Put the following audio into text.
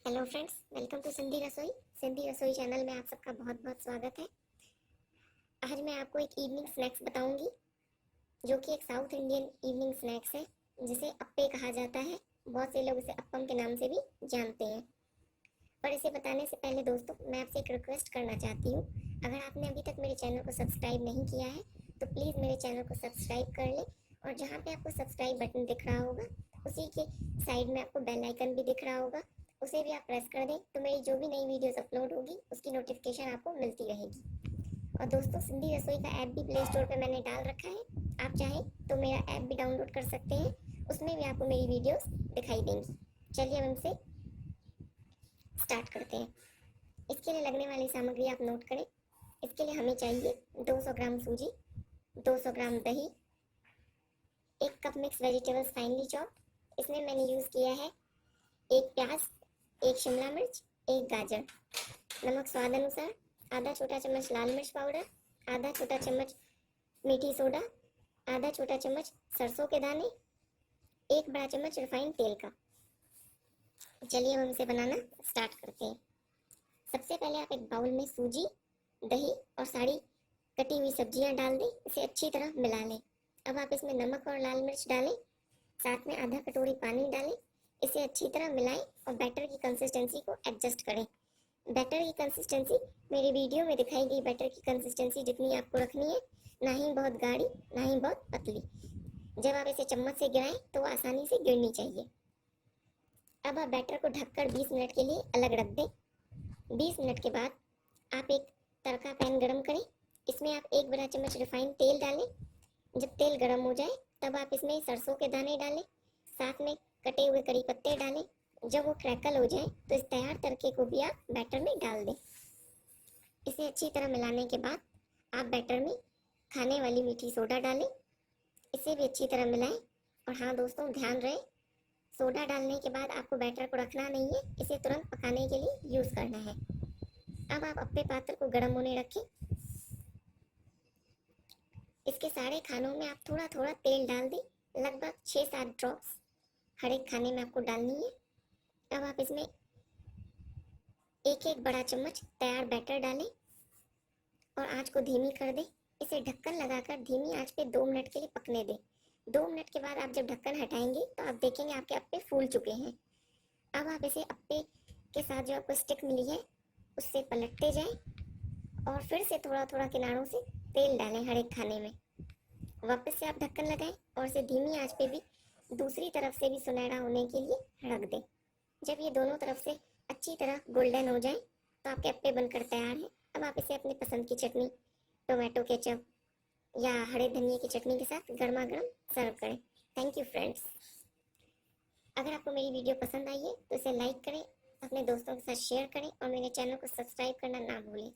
Hello friends, welcome to Sindhi Rasoi. Sindhi रसोई channel में आप सबका बहुत बहुत स्वागत है। आज मैं आपको एक इवनिंग स्नैक्स बताऊंगी जो कि एक साउथ इंडियन इवनिंग स्नैक्स है जिसे अप्पे कहा जाता है। बहुत से लोग इसे अप्पम के नाम से भी जानते हैं। पर इसे बताने से पहले दोस्तों, मैं आपसे एक रिक्वेस्ट करना चाहती हूँ। अगर आपने अभी तक मेरे चैनल को सब्सक्राइब नहीं किया है तो प्लीज़ मेरे चैनल को सब्सक्राइब कर लें, और जहाँ पे आपको सब्सक्राइब बटन दिख रहा होगा उसी के साइड में आपको बेल आइकन भी दिख रहा होगा, उसे भी आप प्रेस कर दें तो मेरी जो भी नई वीडियोस अपलोड होगी उसकी नोटिफिकेशन आपको मिलती रहेगी। और दोस्तों, सिंधी रसोई का ऐप भी प्ले स्टोर पे मैंने डाल रखा है। आप चाहें तो मेरा ऐप भी डाउनलोड कर सकते हैं, उसमें भी आपको मेरी वीडियोस दिखाई देंगी। चलिए हम इसे स्टार्ट करते हैं। इसके लिए लगने वाली सामग्री आप नोट करें। इसके लिए हमें चाहिए 200 ग्राम सूजी, 200 ग्राम दही, 1 cup mix vegetables finally chop. इसमें मैंने यूज़ किया है 1 प्याज, 1 शिमला मिर्च, 1 गाजर, नमक स्वाद अनुसार, आधा छोटा चम्मच लाल मिर्च पाउडर, आधा छोटा चम्मच मीठी सोडा, आधा छोटा चम्मच सरसों के दाने, 1 बड़ा चम्मच रिफाइंड तेल का। चलिए हम इसे बनाना स्टार्ट करते हैं। सबसे पहले आप एक बाउल में सूजी, दही और सारी कटी हुई सब्जियां डाल दें। इसे अच्छी तरह मिला लें। अब आप इसमें नमक और लाल मिर्च डालें, साथ में आधा कटोरी पानी डालें। इसे अच्छी तरह मिलाएं और बैटर की कंसिस्टेंसी को एडजस्ट करें। बैटर की कंसिस्टेंसी मेरी वीडियो में दिखाई गई बैटर की कंसिस्टेंसी जितनी आपको रखनी है, ना ही बहुत गाढ़ी ना ही बहुत पतली। जब आप इसे चम्मच से गिराएं तो वो आसानी से गिरनी चाहिए। अब आप बैटर को ढककर 20 मिनट के लिए अलग रख दें। 20 मिनट के बाद आप एक तड़का पैन गरम करें। इसमें आप 1 बड़ा चम्मच रिफाइंड तेल डालें। जब तेल गरम हो जाए तब आप इसमें सरसों के दाने डालें, साथ में कटे हुए करी पत्ते डालें। जब वो क्रैकल हो जाए तो इस तैयार तड़के को भी आप बैटर में डाल दें। इसे अच्छी तरह मिलाने के बाद आप बैटर में खाने वाली मीठी सोडा डालें। इसे भी अच्छी तरह मिलाएं। और हाँ दोस्तों, ध्यान रहे, सोडा डालने के बाद आपको बैटर को रखना नहीं है, इसे तुरंत पकाने के लिए यूज़ करना है। अब आप अप्पे पात्र को गर्म होने रखें। इसके सारे खानों में आप थोड़ा थोड़ा तेल डाल दें। लगभग 6-7 ड्रॉप्स हर एक खाने में आपको डालनी है। अब आप इसमें एक एक बड़ा चम्मच तैयार बैटर डालें और आंच को धीमी कर दें। इसे ढक्कन लगाकर धीमी आंच पे 2 मिनट के लिए पकने दें। 2 मिनट के बाद आप जब ढक्कन हटाएंगे तो आप देखेंगे आपके अप्पे फूल चुके हैं। अब आप इसे अप्पे के साथ जो आपको स्टिक मिली है उससे पलटते जाएं और फिर से थोड़ा थोड़ा किनारों से तेल डालें हर एक खाने में। वापस से आप ढक्कन लगाएं और इसे धीमी आंच पे भी दूसरी तरफ से भी सुनहरा होने के लिए रख दें। जब ये दोनों तरफ से अच्छी तरह गोल्डन हो जाए तो आपके अप्पे बनकर तैयार हैं। अब आप इसे अपनी पसंद की चटनी, टोमेटो केचप या हरे धनिए की चटनी के साथ गर्मा गर्म सर्व करें। Thank you friends. अगर आपको मेरी वीडियो पसंद आई है तो इसे लाइक करें, अपने दोस्तों के साथ शेयर करें और मेरे चैनल को सब्सक्राइब करना ना भूलें।